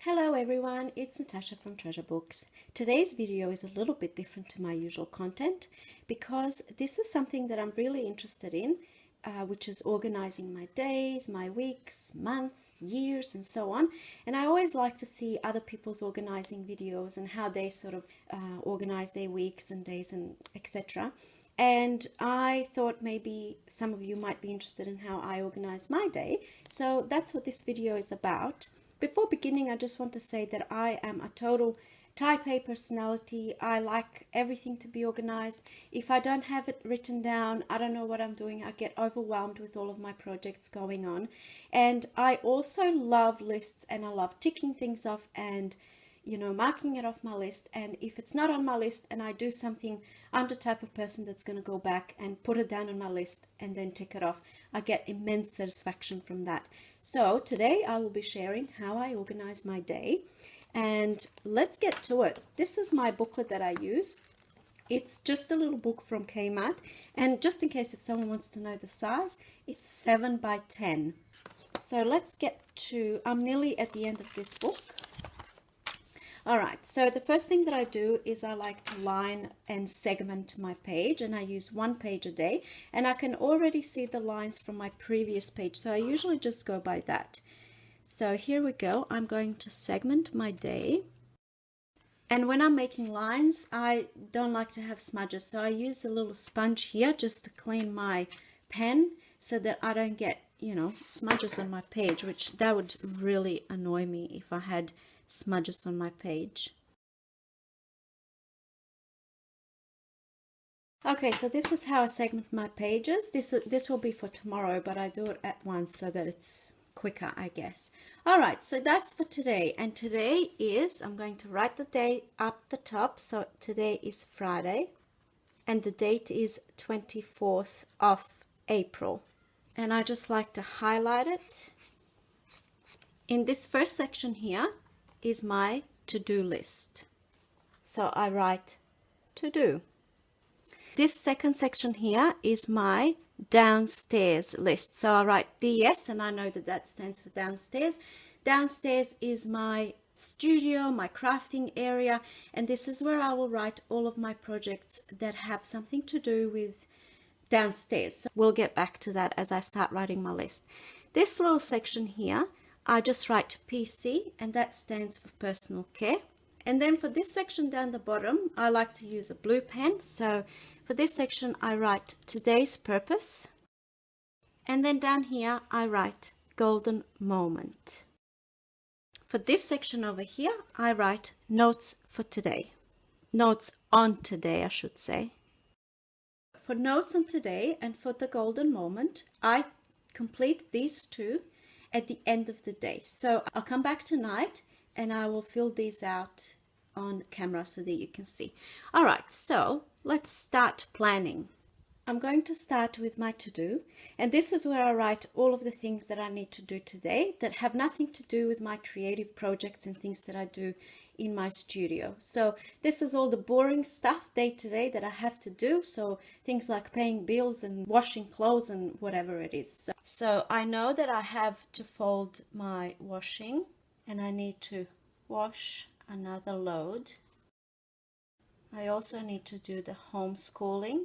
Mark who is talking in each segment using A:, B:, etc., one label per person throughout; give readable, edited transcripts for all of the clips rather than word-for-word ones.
A: Hello everyone, it's Natasha from Treasure Books. Today's video is a little bit different to my usual content because this is something that I'm really interested in, which is organizing my days, my weeks, months, years, and so on. And I always like to see other people's organizing videos and how they sort of organize their weeks and days and etc. And I thought maybe some of you might be interested in how I organize my day. So that's what this video is about. Before beginning, I just want to say that I am a total type A personality. I like everything to be organized. If I don't have it written down, I don't know what I'm doing. I get overwhelmed with all of my projects going on. And I also love lists, and I love ticking things off and marking it off my list. And if it's not on my list and I do something, I'm the type of person that's going to go back and put it down on my list and then tick it off. I get immense satisfaction from that. So today I will be sharing how I organize my day, and let's get to it. This is my booklet that I use. It's just a little book from Kmart, and just in case if someone wants to know the size, it's 7 by 10. So let's get to, I'm nearly at the end of this book. Alright, so the first thing that I do is I like to line and segment my page, and I use one page a day, and I can already see the lines from my previous page, so I usually just go by that. So here we go. I'm going to segment my day, and when I'm making lines, I don't like to have smudges, so I use a little sponge here just to clean my pen so that I don't get, smudges on my page, which that would really annoy me if I had smudges on my page. Okay, so this is how I segment my pages. This will be for tomorrow, but I do it at once so that it's quicker, I guess. All right, so that's for today. And today is, I'm going to write the day up the top. So today is Friday, and the date is 24th of April. And I just like to highlight it. In this first section here is my to-do list. So I write to do. This second section here is my downstairs list. So I write DS, and I know that that stands for downstairs. Downstairs is my studio, my crafting area, and this is where I will write all of my projects that have something to do with downstairs. So we'll get back to that as I start writing my list. This little section here, I just write PC, and that stands for personal care. And then for this section down the bottom, I like to use a blue pen. So for this section, I write today's purpose. And then down here, I write golden moment. For this section over here, I write notes for today. Notes on today, I should say. For notes on today and for the golden moment, I complete these two at the end of the day. So I'll come back tonight and I will fill these out on camera so that you can see. All right, so let's start planning. I'm going to start with my to-do, and this is where I write all of the things that I need to do today that have nothing to do with my creative projects and things that I do in my studio. So this is all the boring stuff day to day that I have to do. So things like paying bills and washing clothes and whatever it is. So I know that I have to fold my washing, and I need to wash another load. I also need to do the homeschooling.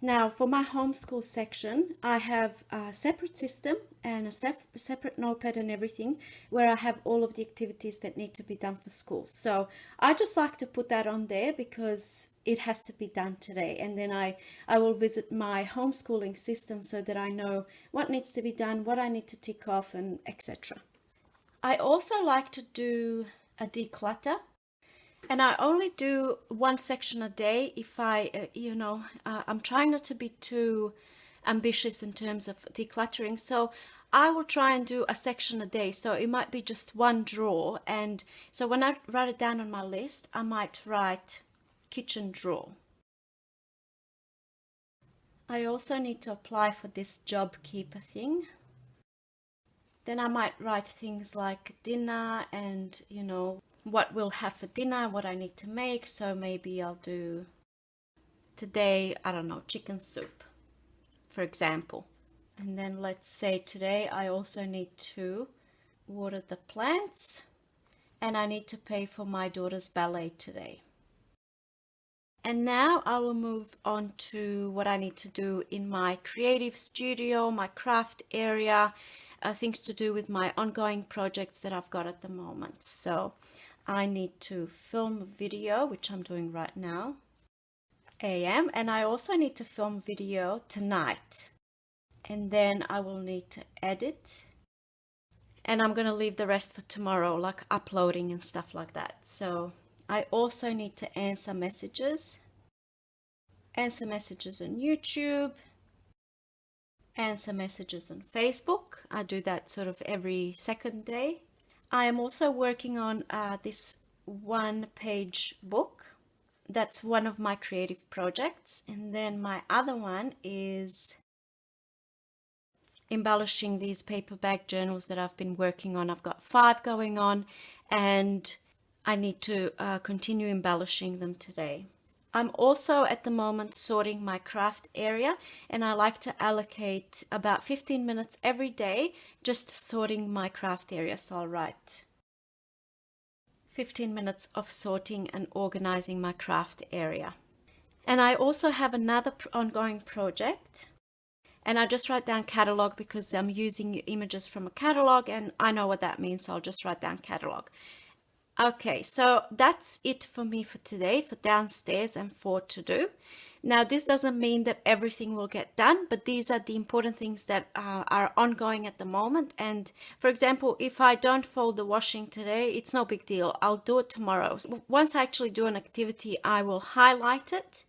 A: Now for my homeschool section, I have a separate system and a separate notepad and everything where I have all of the activities that need to be done for school. So I just like to put that on there because it has to be done today. And then I will visit my homeschooling system so that I know what needs to be done, what I need to tick off, and etc. I also like to do a declutter. And I only do one section a day if I'm trying not to be too ambitious in terms of decluttering. So I will try and do a section a day. So it might be just one drawer. And so when I write it down on my list, I might write kitchen drawer. I also need to apply for this job keeper thing. Then I might write things like dinner and, what we'll have for dinner, what I need to make. So maybe I'll do today, I don't know, chicken soup, for example. And then let's say today I also need to water the plants and I need to pay for my daughter's ballet today. And now I will move on to what I need to do in my creative studio, my craft area, things to do with my ongoing projects that I've got at the moment. So I need to film a video, which I'm doing right now, AM, and I also need to film video tonight. And then I will need to edit. And I'm going to leave the rest for tomorrow, like uploading and stuff like that. So I also need to answer messages on YouTube, answer messages on Facebook. I do that sort of every second day. I am also working on this one-page book. That's one of my creative projects. And then my other one is embellishing these paper bag journals that I've been working on. I've got 5 going on, and I need to continue embellishing them today. I'm also at the moment sorting my craft area, and I like to allocate about 15 minutes every day just sorting my craft area. So I'll write 15 minutes of sorting and organizing my craft area. And I also have another ongoing project, and I just write down catalog because I'm using images from a catalog, and I know what that means, so I'll just write down catalog. Okay, so that's it for me for today, for downstairs and for to do. Now, this doesn't mean that everything will get done, but these are the important things that are ongoing at the moment. And for example, if I don't fold the washing today, it's no big deal. I'll do it tomorrow. So once I actually do an activity, I will highlight it.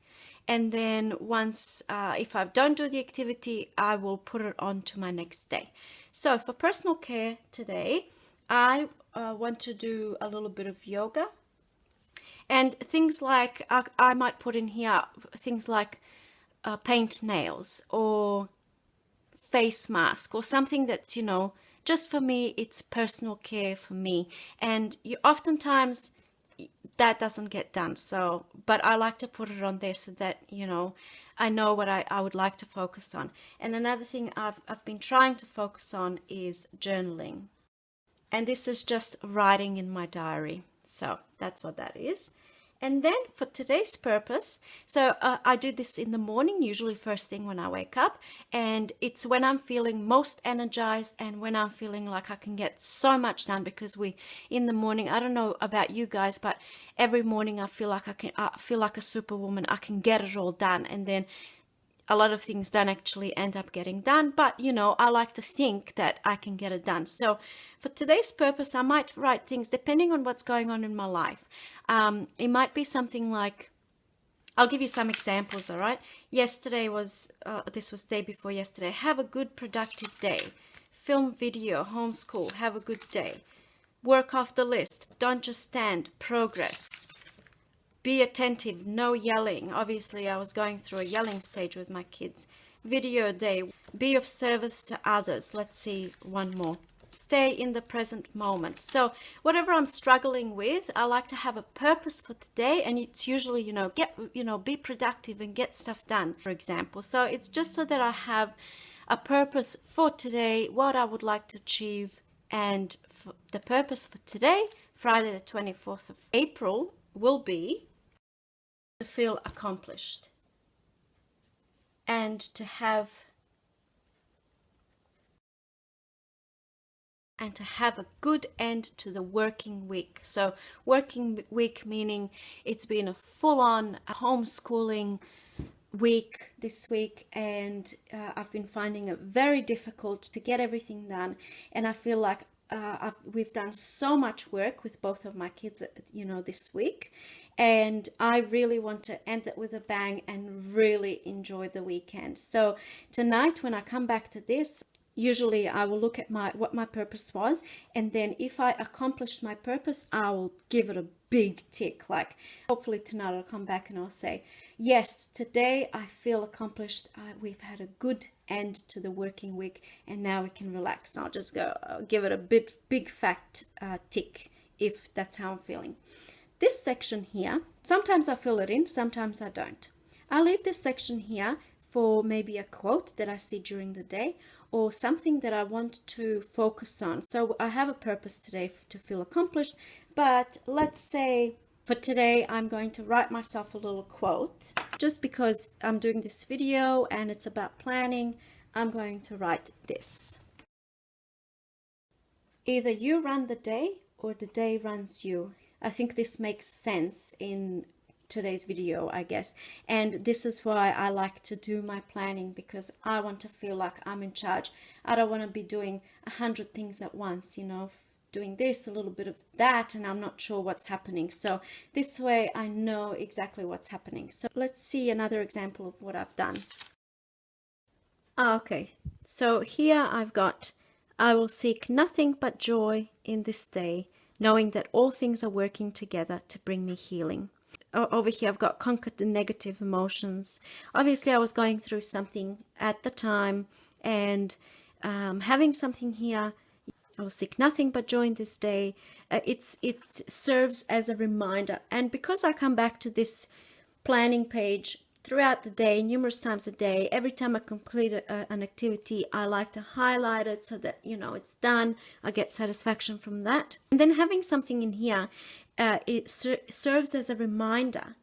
A: And then once, if I don't do the activity, I will put it on to my next day. So for personal care today, I want to do a little bit of yoga. And things like, I might put in here, things like paint nails or face mask or something that's, you know, just for me, it's personal care for me. And oftentimes that doesn't get done. So, but I like to put it on there so that, you know, I know what I would like to focus on. And another thing I've been trying to focus on is journaling. And this is just writing in my diary. So that's what that is. And then for today's purpose, so I do this in the morning, usually first thing when I wake up. And it's when I'm feeling most energized and when I'm feeling like I can get so much done, because in the morning, I don't know about you guys, but every morning I feel like I feel like a superwoman. I can get it all done. And then a lot of things don't actually end up getting done, but you know, I like to think that I can get it done. So for today's purpose, I might write things depending on what's going on in my life. It might be something like, I'll give you some examples, all right? Yesterday was, this was day before yesterday. Have a good productive day. Film video, homeschool, have a good day. Work off the list, don't just stand, progress. Be attentive, no yelling. Obviously, I was going through a yelling stage with my kids. Video day, be of service to others. Let's see, one more. Stay in the present moment. So whatever I'm struggling with, I like to have a purpose for today, and it's usually, be productive and get stuff done, for example. So it's just so that I have a purpose for today, what I would like to achieve, and the purpose for today, Friday the 24th of April, will be to feel accomplished and to have a good end to the working week. So working week meaning it's been a full-on homeschooling week this week, and I've been finding it very difficult to get everything done, and I feel like we've done so much work with both of my kids, this week, and I really want to end it with a bang and really enjoy the weekend. So tonight, when I come back to this, usually I will look at what my purpose was, and then if I accomplished my purpose, I will give it a big tick. Like hopefully tonight I'll come back and I'll say, yes, today I feel accomplished. We've had a good end to the working week, and now we can relax. I'll just give it a big fat tick if that's how I'm feeling. This section here, sometimes I fill it in, sometimes I don't. I leave this section here for maybe a quote that I see during the day or something that I want to focus on. So I have a purpose today to feel accomplished, but let's say for today I'm going to write myself a little quote. Just because I'm doing this video and it's about planning, I'm going to write this. Either you run the day or the day runs you. I think this makes sense in today's video, I guess. And this is why I like to do my planning, because I want to feel like I'm in charge. I don't want to be doing 100 things at once, you know, doing this, a little bit of that, and I'm not sure what's happening. So this way I know exactly what's happening. So let's see another example of what I've done. Okay, so here I've got, I will seek nothing but joy in this day, knowing that all things are working together to bring me healing. Over here I've got conquered the negative emotions. Obviously I was going through something at the time, and having something here, I will seek nothing but joy in this day. It serves as a reminder, and because I come back to this planning page throughout the day, numerous times a day, every time I complete an activity, I like to highlight it so that, you know, it's done. I get satisfaction from that. And then having something in here, it serves as a reminder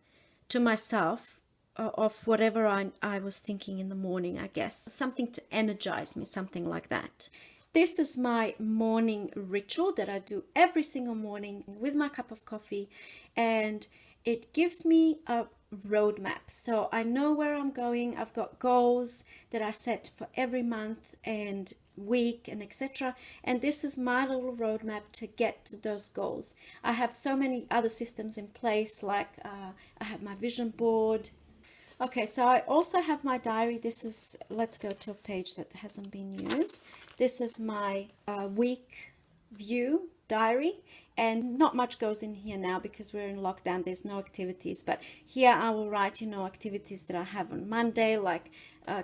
A: to myself of whatever I was thinking in the morning, I guess. Something to energize me, something like that. This is my morning ritual that I do every single morning with my cup of coffee, and it gives me a roadmap. So I know where I'm going. I've got goals that I set for every month and week and etc. And this is my little roadmap to get to those goals. I have so many other systems in place, like I have my vision board. Okay, so I also have my diary. This is, let's go to a page that hasn't been used. This is my week view diary, and not much goes in here now because we're in lockdown. There's no activities, but here I will write, you know, activities that I have on Monday, like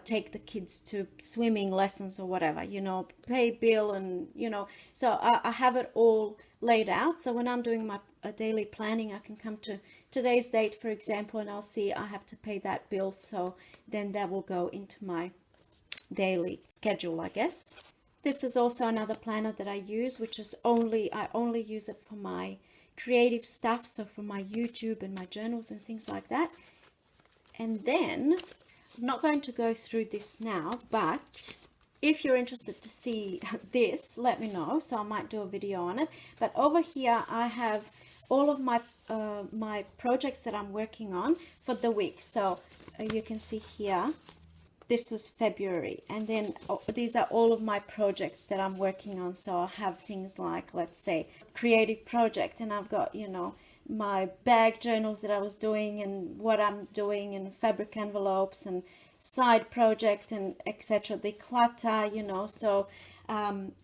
A: take the kids to swimming lessons or whatever, you know, pay bill, and you know, so I have it all laid out. So when I'm doing my daily planning, I can come to today's date, for example, and I'll see I have to pay that bill, so then that will go into my daily schedule, I guess. This is also another planner that I use, which is I only use it for my creative stuff, so for my YouTube and my journals and things like that. And then I'm not going to go through this now, but if you're interested to see this, let me know, so I might do a video on it. But over here I have all of my my projects that I'm working on for the week. So you can see here, this was February, and then these are all of my projects that I'm working on. So I'll have things like, let's say, creative project, and I've got, you know, my bag journals that I was doing and what I'm doing, and fabric envelopes and side project and etc. Declutter, you know. So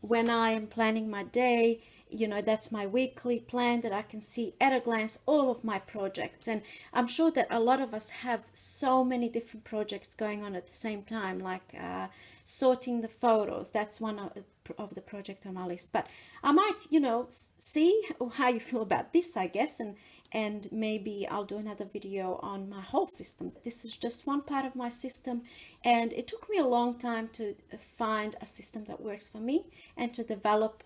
A: when I am planning my day, you know, that's my weekly plan that I can see at a glance all of my projects. And I'm sure that a lot of us have so many different projects going on at the same time, like sorting the photos. That's one of the project on my list. But I might, you know, see how you feel about this, I guess, and maybe I'll do another video on my whole system. This is just one part of my system, and it took me a long time to find a system that works for me and to develop,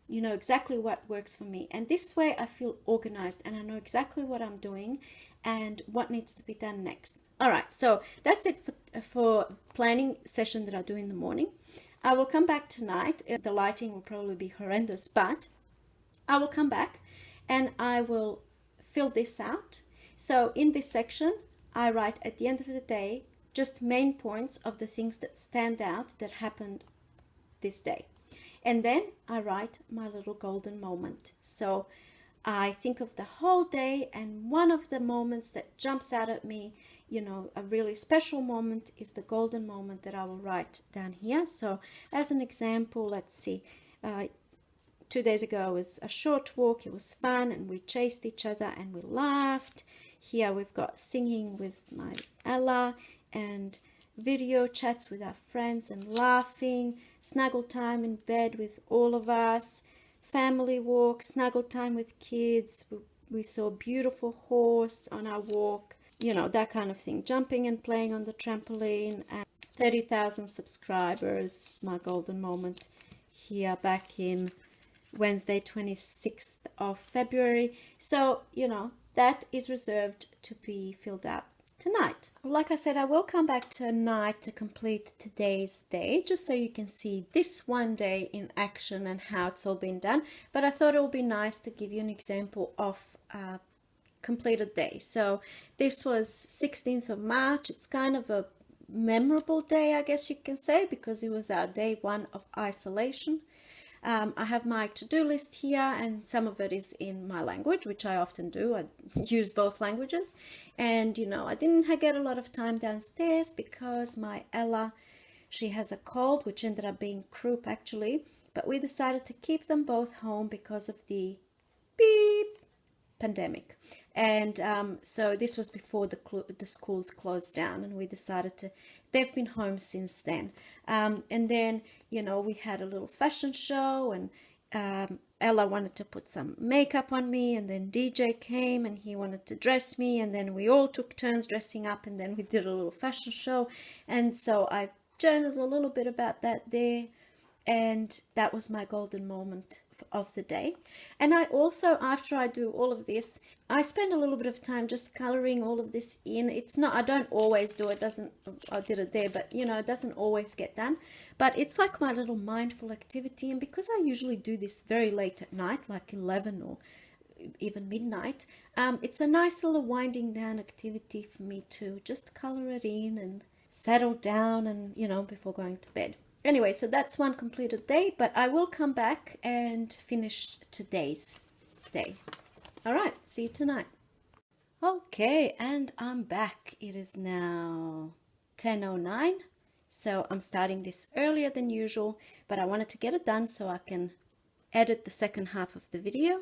A: you know, exactly what works for me. And this way I feel organized and I know exactly what I'm doing and what needs to be done next. All right, so that's it for planning session that I do in the morning. I will come back tonight. The lighting will probably be horrendous, but I will come back and I will fill this out. So in this section, I write at the end of the day just main points of the things that stand out that happened this day. And then I write my little golden moment. So I think of the whole day, and one of the moments that jumps out at me, you know, a really special moment, is the golden moment that I will write down here. So as an example, let's see, 2 days ago was a short walk. It was fun and we chased each other and we laughed. Here we've got singing with my Ella and video chats with our friends and laughing, snuggle time in bed with all of us, family walk, snuggle time with kids. We saw a beautiful horse on our walk, you know, that kind of thing, jumping and playing on the trampoline. And 30,000 subscribers. It's my golden moment here back in Wednesday, 26th of February. So, you know, that is reserved to be filled out tonight. Like I said, I will come back tonight to complete today's day, just so you can see this one day in action and how it's all been done. But I thought it would be nice to give you an example of a completed day. So this was 16th of March. It's kind of a memorable day, I guess you can say, because it was our day one of isolation. I have my to-do list here, and some of it is in my language, which I often do. I use both languages. And, you know, I didn't get a lot of time downstairs because my Ella, she has a cold, which ended up being croup actually. But we decided to keep them both home because of the beep pandemic. And so this was before the schools closed down, and we decided to, they've been home since then. And then, you know, we had a little fashion show, and Ella wanted to put some makeup on me, and then DJ came and he wanted to dress me, and then we all took turns dressing up, and then we did a little fashion show. And so I journaled a little bit about that there, and that was my golden moment of the day. And I also, after I do all of this, I spend a little bit of time just coloring all of this in. It's not, I don't always do it, I did it there, but you know, it doesn't always get done. But it's like my little mindful activity, and because I usually do this very late at night, like 11 or even midnight, it's a nice little winding down activity for me to just color it in and settle down, and you know, before going to bed. Anyway, so that's one completed day, but I will come back and finish today's day. All right, see you tonight. Okay, and I'm back. It is now 10:09, so I'm starting this earlier than usual, but I wanted to get it done so I can edit the second half of the video.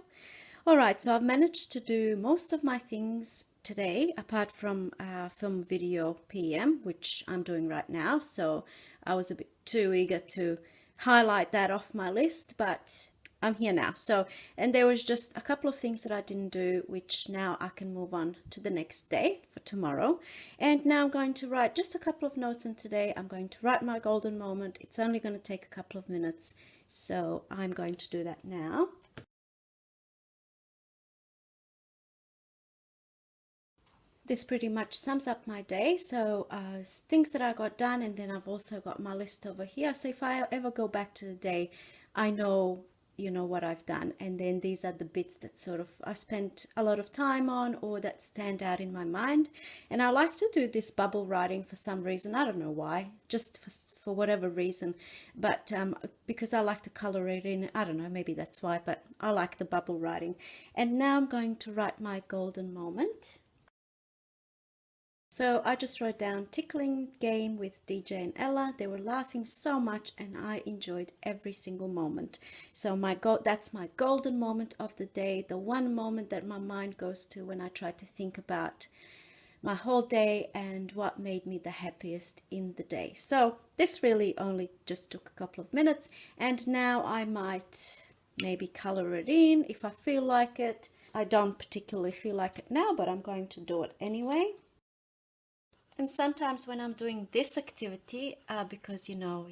A: All right, so I've managed to do most of my things today, apart from film video PM, which I'm doing right now. So I was a bit too eager to highlight that off my list, but I'm here now. So, and there was just a couple of things that I didn't do, which now I can move on to the next day for tomorrow. And now I'm going to write just a couple of notes, and today I'm going to write my golden moment. It's only going to take a couple of minutes, so I'm going to do that now. This pretty much sums up my day. So things that I got done, and then I've also got my list over here. So if I ever go back to the day, I know, you know, what I've done. And then these are the bits that sort of I spent a lot of time on, or that stand out in my mind. And I like to do this bubble writing for some reason. I don't know why, just for whatever reason. But because I like to color it in, I don't know, maybe that's why, but I like the bubble writing. And now I'm going to write my golden moment. So I just wrote down tickling game with DJ and Ella. They were laughing so much, and I enjoyed every single moment. So that's my golden moment of the day, the one moment that my mind goes to when I try to think about my whole day and what made me the happiest in the day. So this really only just took a couple of minutes, and now I might maybe color it in if I feel like it. I don't particularly feel like it now, but I'm going to do it anyway. And sometimes when I'm doing this activity, because, you know,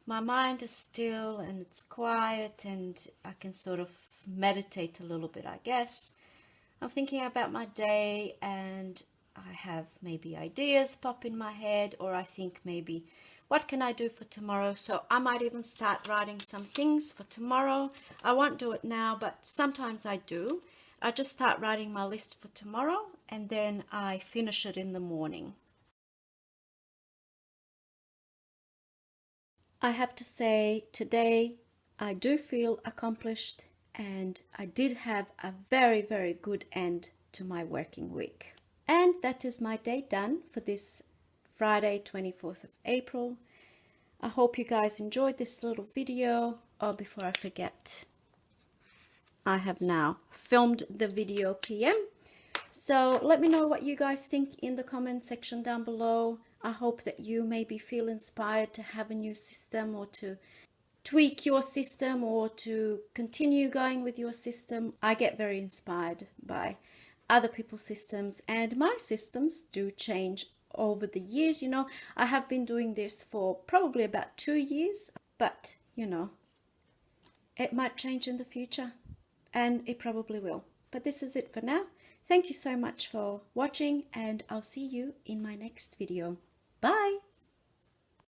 A: my mind is still and it's quiet, and I can sort of meditate a little bit, I guess. I'm thinking about my day, and I have maybe ideas pop in my head, or I think maybe, what can I do for tomorrow? So I might even start writing some things for tomorrow. I won't do it now, but sometimes I do. I just start writing my list for tomorrow, and then I finish it in the morning. I have to say, today I do feel accomplished, and I did have a very, very good end to my working week. And that is my day done for this Friday, 24th of April. I hope you guys enjoyed this little video. Oh, before I forget, I have now filmed the video PM. So let me know what you guys think in the comment section down below. I hope that you maybe feel inspired to have a new system, or to tweak your system, or to continue going with your system. I get very inspired by other people's systems, and my systems do change over the years. You know, I have been doing this for probably about 2 years, but you know, it might change in the future, and it probably will. But this is it for now. Thank you so much for watching, and I'll see you in my next video. Bye!